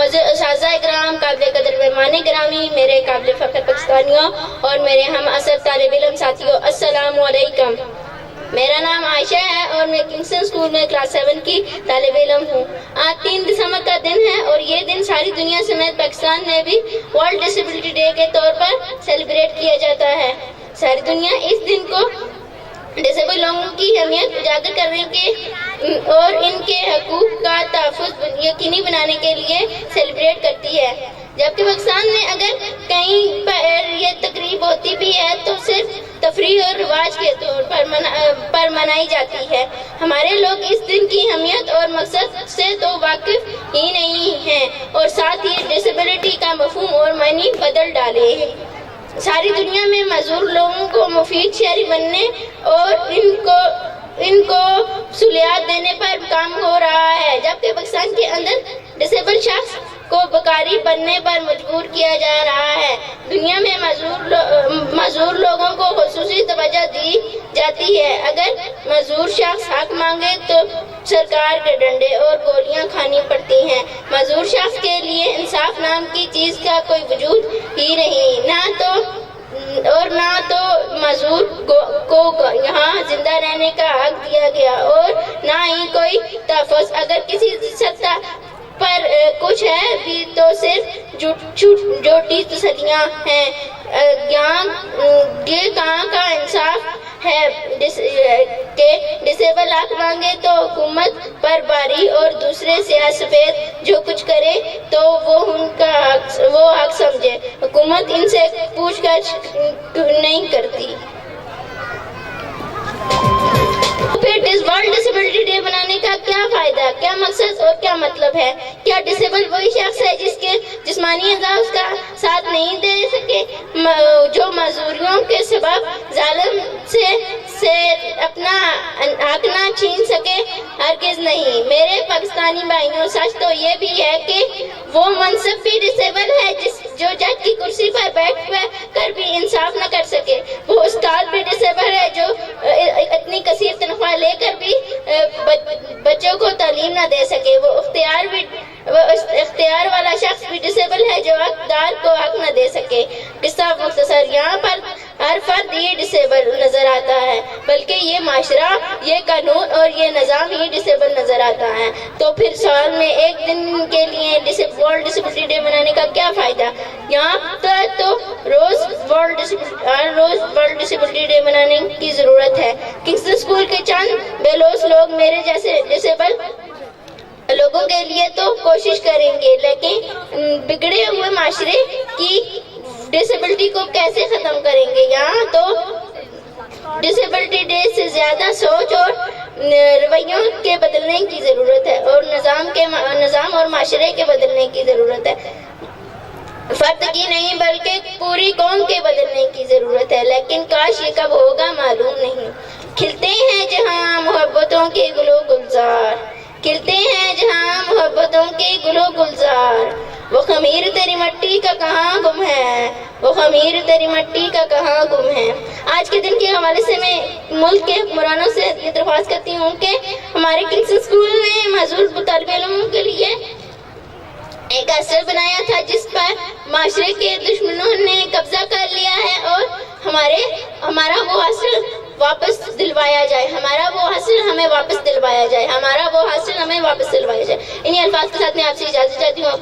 معزز اساتذہ اکرام، قابل قدر مہمان گرامی، میرے قابل فخر پاکستانیوں اور میرے ہم عصر طالب علم ساتھیوں، السلام علیکم۔ میرا نام عائشہ ہے اور میں کنگسٹن اسکول میں کلاس 7 کی طالب علم ہوں۔ آج 3 دسمبر کا دن ہے اور یہ دن ساری دنیا سمیت پاکستان میں بھی ورلڈ ڈسیبلٹی ڈے کے طور پر سیلیبریٹ کیا جاتا ہے۔ ساری دنیا اس دن کو ڈسیبل لوگوں کی اہمیت اجاگر کرنے کے اور ان کے حقوق کا تحفظ یقینی بنانے کے لیے سیلیبریٹ کرتی ہے، جبکہ پاکستان میں اگر کہیں پر یہ تقریب ہوتی بھی ہے تو صرف تفریح اور رواج کے طور پر منائی جاتی ہے۔ ہمارے لوگ اس دن کی اہمیت اور مقصد سے تو واقف ہی نہیں ہیں اور ساتھ ہی ڈسیبلٹی کا مفہوم اور معنی بدل ڈالے ہیں۔ ساری دنیا میں معذور لوگوں کو مفید شہری بننے اور ان کو سہولیات دینے پر کام ہو رہا ہے، جبکہ پاکستان کے اندر ڈسیبل شخص کو بیکاری بننے پر مجبور کیا جا رہا ہے۔ دنیا میں معذور لوگوں کو خصوصی توجہ دی جاتی ہے۔ اگر معذور شخص حق مانگے تو سرکار کے ڈنڈے اور گولیاں کھانی پڑتی ہیں۔ معذور شخص کے لیے انصاف نام کی چیز کا کوئی وجود ہی نہیں، نہ تو معذور کو یہاں زندہ رہنے کا حق دیا گیا اور نہ ہی کوئی تحفظ۔ اگر کسی سطح پر کچھ ہے بھی تو صرف جھوٹی تسلیاں ہیں۔ یہ کہاں کا انصاف ہے کہ ڈسیبل حق مانگے تو حکومت پر باری اور دوسرے سیاہ سفید جو کچھ کرے تو وہ ان کا حق سمجھے۔ حکومت ان سے پوچھ گچھ نہیں کرتی۔ پھر ورلڈ ڈسیبلٹی ڈے منانے کا کیا فائدہ، کیا مقصد اور کیا مطلب ہے؟ کیا ڈسیبل وہی شخص ہے جس کے جسمانی اعضاء اس کا ساتھ نہیں دے سکے، جو معذوریوں کے سبب ظالم سے اپنا حق نہ چھین سکے؟ ہرگز نہیں۔ میرے پاکستانی بھائیوں، سچ تو یہ بھی ہے کہ وہ منصب بھی ڈسیبل ہے جو جج کی کرسی پر بیٹھ کر بھی انصاف نہ کر سکے۔ وہ استاد بھی ڈسیبل ہے جو اتنی کثیر تنخواہ لے کر بھی بچوں کو تعلیم نہ دے سکے۔ وہ اختیار والا شخص بھی ڈسیبل ہے جو حقدار کو حق نہ دے سکے۔ قصہ مختصر، یہاں پر ہر فرد یہ ڈسیبل نظر آتا ہے، بلکہ یہ معاشرہ، یہ قانون اور یہ نظام ہی ڈسیبل نظر آتا ہے۔ تو پھر سال میں ایک دن کے لیے ورلڈ ڈسیبلٹی ڈے منانے کا کیا فائدہ؟ یہاں پر تو ہر روز ورلڈ ڈسیبلٹی ڈے منانے کی ضرورت ہے۔ کنگسٹن اسکول کے چند بیلوس لوگ میرے جیسے ڈسیبل لوگوں کے لیے تو کوشش کریں گے، لیکن بگڑے ہوئے معاشرے کی ڈسیبلٹی کو کیسے ختم کریں گے؟ یہاں تو ڈسیبلٹی ڈے سے زیادہ سوچ اور رویوں کے بدلنے کی ضرورت ہے اور نظام اور معاشرے کے بدلنے کی ضرورت ہے۔ فرد کی نہیں بلکہ پوری قوم کے بدلنے کی ضرورت ہے، لیکن کاش یہ کب ہوگا معلوم نہیں۔ کھلتے ہیں جہاں محبتوں کے گل و گلزار، کھلتے ہیں جہاں محبتوں کے گل و گلزار، وہ خمیر تیری مٹی کا کہاں گم ہے، وہ خمیر تیری مٹی کا کہاں گم ہے۔ آج کے دن کے حوالے سے میں ملک کے حکمرانوں سے یہ درخواست کرتی ہوں کہ ہمارے کنگسٹن اسکول میں معذور طالب علموں کے لیے ایک اثر بنایا تھا جس پر معاشرے کے دشمنوں نے قبضہ کر لیا ہے اور ہمارا وہ حاصل واپس دلوایا جائے، ہمارا وہ حاصل ہمیں واپس دلوایا جائے، ہمارا وہ حاصل ہمیں واپس دلوایا جائے۔ انہی الفاظ کے ساتھ میں آپ سے اجازت چاہتی ہوں۔